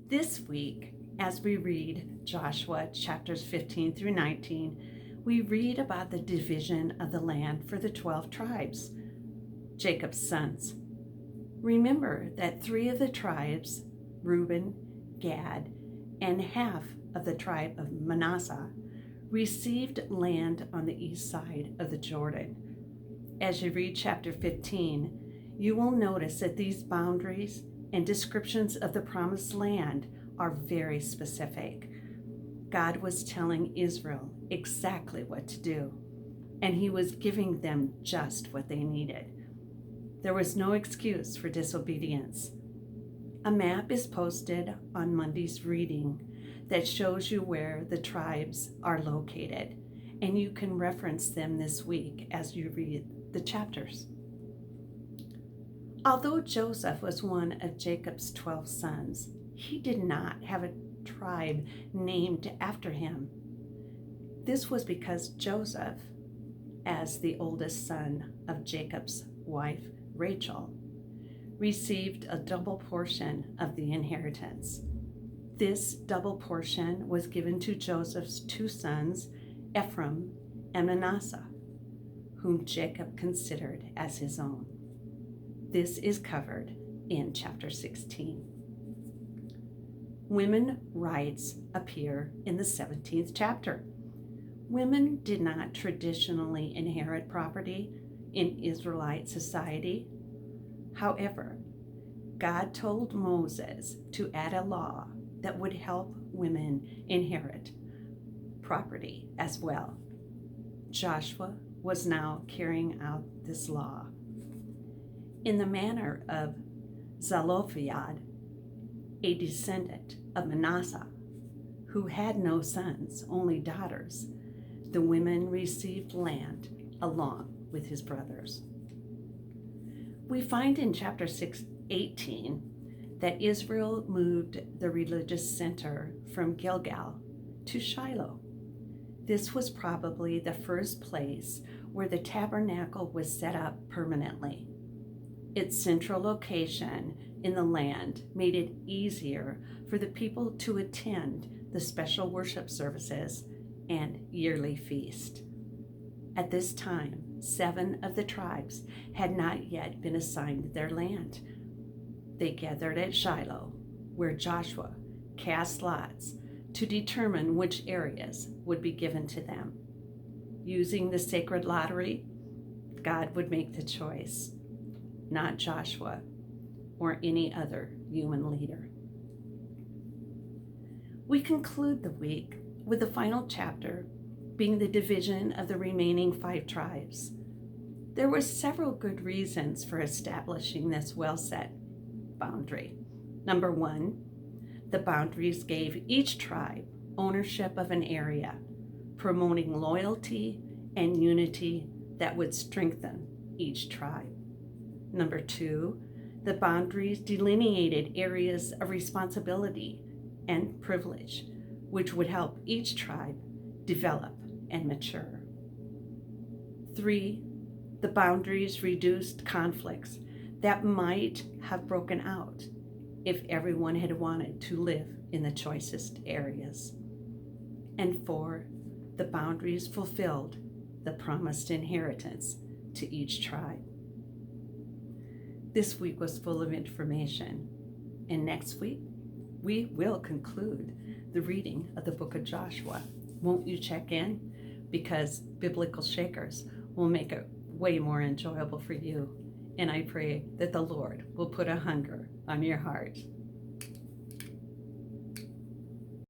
This week, as we read Joshua chapters 15 through 19, we read about the division of the land for the 12 tribes, Jacob's sons. Remember that 3 of the tribes, Reuben, Gad, and half of the tribe of Manasseh, received land on the east side of the Jordan. As you read chapter 15, you will notice that these boundaries and descriptions of the promised land are very specific. God was telling Israel exactly what to do, and he was giving them just what they needed. There was no excuse for disobedience. A map is posted on Monday's reading that shows you where the tribes are located, and you can reference them this week as you read the chapters. Although Joseph was one of Jacob's 12 sons, he did not have a tribe named after him. This was because Joseph, as the oldest son of Jacob's wife Rachel, received a double portion of the inheritance. This double portion was given to Joseph's 2 sons, Ephraim and Manasseh, whom Jacob considered as his own. This is covered in chapter 16. Women rights appear in the 17th chapter. Women did not traditionally inherit property in Israelite society. However, God told Moses to add a law that would help women inherit property as well. Joshua was now carrying out this law. In the manner of Zelophehad, a descendant of Manasseh, who had no sons, only daughters, the women received land along with his brothers. We find in chapter 18 that Israel moved the religious center from Gilgal to Shiloh. This was probably the first place where the tabernacle was set up permanently. Its central location in the land made it easier for the people to attend the special worship services and yearly feast. At this time, 7 of the tribes had not yet been assigned their land. They gathered at Shiloh, where Joshua cast lots to determine which areas would be given to them. Using the sacred lottery, God would make the choice, not Joshua or any other human leader. We conclude the week with the final chapter being the division of the remaining 5 tribes. There were several good reasons for establishing this well-set boundary. Number 1, the boundaries gave each tribe ownership of an area, promoting loyalty and unity that would strengthen each tribe. Number 2, the boundaries delineated areas of responsibility and privilege, which would help each tribe develop and mature. 3, the boundaries reduced conflicts that might have broken out if everyone had wanted to live in the choicest areas. And 4, the boundaries fulfilled the promised inheritance to each tribe. This week was full of information, and next week we will conclude the reading of the book of Joshua. Won't you check in? Because Biblical Shakers will make it way more enjoyable for you. And I pray that the Lord will put a hunger on your heart